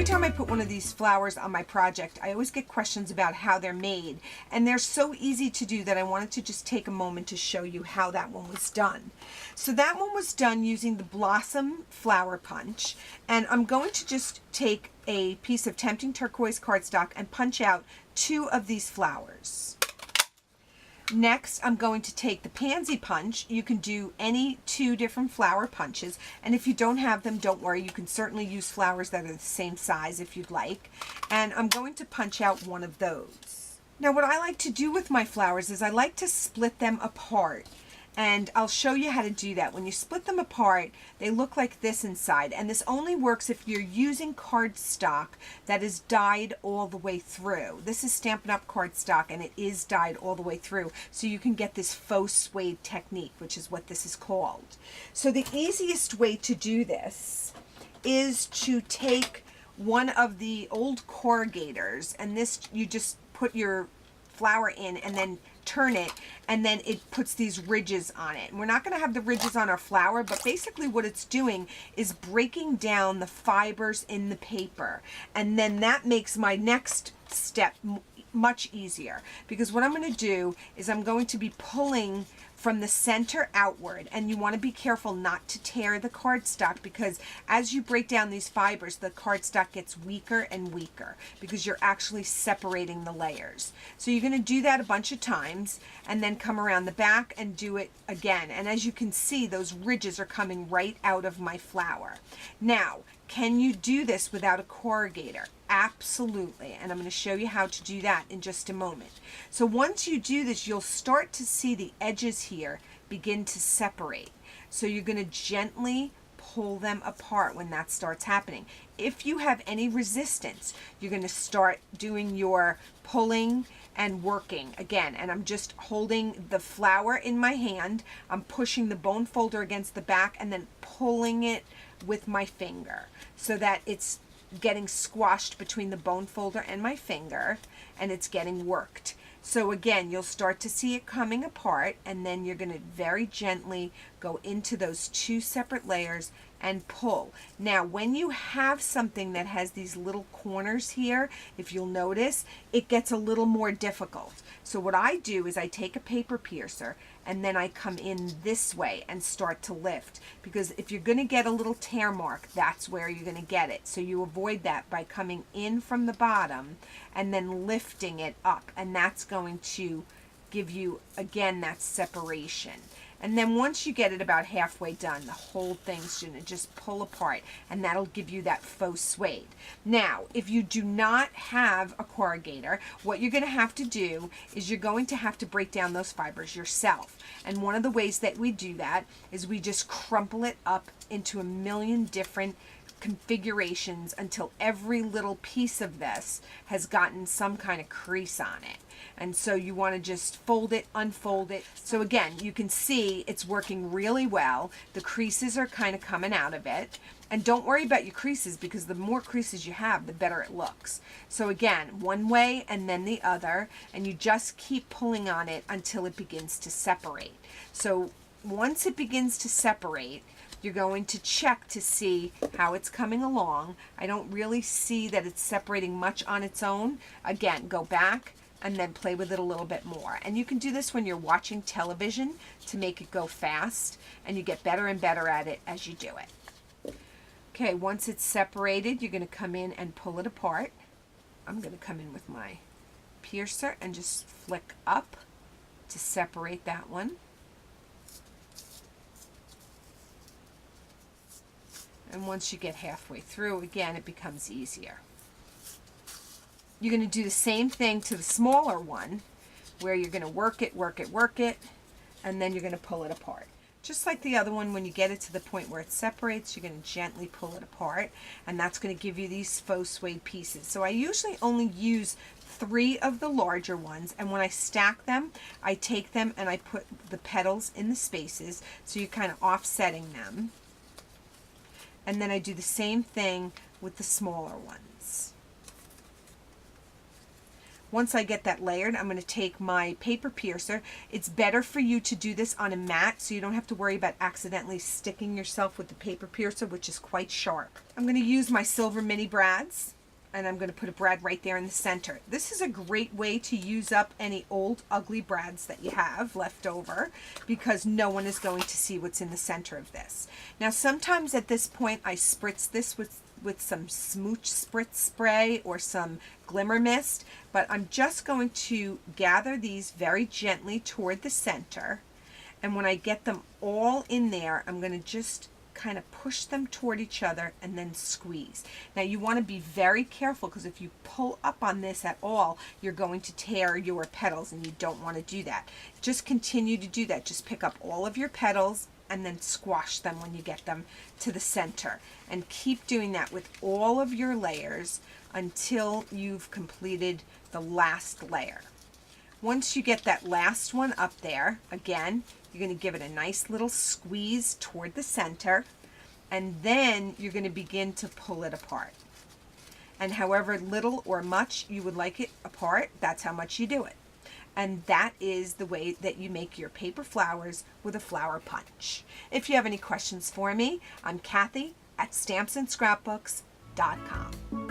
time I put one of these flowers on my project, I always get questions about how they're made, and they're so easy to do that I wanted to just take a moment to show you how that one was done. So that one was done using the Blossom Flower Punch, and I'm going to just take a piece of Tempting Turquoise cardstock and punch out 2 of these flowers. Next, I'm going to take the Pansy Punch. You can do any 2 different flower punches, and if you don't have them, don't worry. You can certainly use flowers that are the same size if you'd like. And I'm going to punch out 1 of those. Now, what I like to do with my flowers is I like to split them apart. And I'll show you how to do that. When you split them apart, they look like this inside. And this only works if you're using cardstock that is dyed all the way through. This is Stampin' Up! Cardstock, and it is dyed all the way through. So you can get this Faux Suede technique, which is what this is called. So the easiest way to do this is to take one of the old corrugators, and this, you just put your flower in and then turn it, and then it puts these ridges on it. And we're not going to have the ridges on our flower, but basically what it's doing is breaking down the fibers in the paper, and then that makes my next step much easier, because what I'm going to do is I'm going to be pulling from the center outward, and you want to be careful not to tear the cardstock, because as you break down these fibers, the cardstock gets weaker and weaker because you're actually separating the layers. So you're going to do that a bunch of times and then come around the back and do it again. And as you can see, those ridges are coming right out of my flower. Now, can you do this without a corrugator? Absolutely, and I'm going to show you how to do that in just a moment. So once you do this, you'll start to see the edges here begin to separate. So you're going to gently pull them apart when that starts happening. If you have any resistance, you're going to start doing your pulling and working again. And I'm just holding the flower in my hand. I'm pushing the bone folder against the back and then pulling it with my finger so that it's getting squashed between the bone folder and my finger, and it's getting worked. So again, you'll start to see it coming apart, and then you're going to very gently go into those 2 separate layers and pull. Now, when you have something that has these little corners here, if you'll notice, it gets a little more difficult. So what I do is I take a paper piercer and then I come in this way and start to lift, because if you're going to get a little tear mark, that's where you're going to get it. So you avoid that by coming in from the bottom and then lifting it up, and that's going to give you, again, that separation. And then once you get it about halfway done, the whole thing's going to just pull apart, and that'll give you that Faux Suede. Now, if you do not have a corrugator, what you're going to have to do is you're going to have to break down those fibers yourself. And one of the ways that we do that is we just crumple it up into a million different configurations until every little piece of this has gotten some kind of crease on it. And so you want to just fold it, unfold it. So again, you can see it's working really well. The creases are kind of coming out of it. And don't worry about your creases, because the more creases you have, the better it looks. So again, one way and then the other, and you just keep pulling on it until it begins to separate. So once it begins to separate, you're going to check to see how it's coming along. I don't really see that it's separating much on its own. Again, go back and then play with it a little bit more. And you can do this when you're watching television to make it go fast, and you get better and better at it as you do it. Okay, once it's separated, you're going to come in and pull it apart. I'm going to come in with my piercer and just flick up to separate that one. And once you get halfway through, again, it becomes easier. You're going to do the same thing to the smaller one, where you're going to work it, work it, work it, and then you're going to pull it apart. Just like the other one, when you get it to the point where it separates, you're going to gently pull it apart, and that's going to give you these Faux Suede pieces. So I usually only use 3 of the larger ones, and when I stack them, I take them and I put the petals in the spaces, so you're kind of offsetting them. And then I do the same thing with the smaller ones. Once I get that layered, I'm going to take my paper piercer. It's better for you to do this on a mat so you don't have to worry about accidentally sticking yourself with the paper piercer, which is quite sharp. I'm going to use my silver mini brads, and I'm going to put a brad right there in the center. This is a great way to use up any old ugly brads that you have left over, because no one is going to see what's in the center of this. Now sometimes at this point I spritz this with some smooch spritz spray or some glimmer mist, but I'm just going to gather these very gently toward the center, and when I get them all in there, I'm going to just kind of push them toward each other and then squeeze. Now you want to be very careful, because if you pull up on this at all, you're going to tear your petals, and you don't want to do that. Just continue to do that. Just pick up all of your petals and then squash them when you get them to the center, and keep doing that with all of your layers until you've completed the last layer. Once you get that last one up there, again, you're going to give it a nice little squeeze toward the center, and then you're going to begin to pull it apart. And however little or much you would like it apart, that's how much you do it. And that is the way that you make your paper flowers with a flower punch. If you have any questions for me, I'm Kathy at StampsandScrapbooks.com.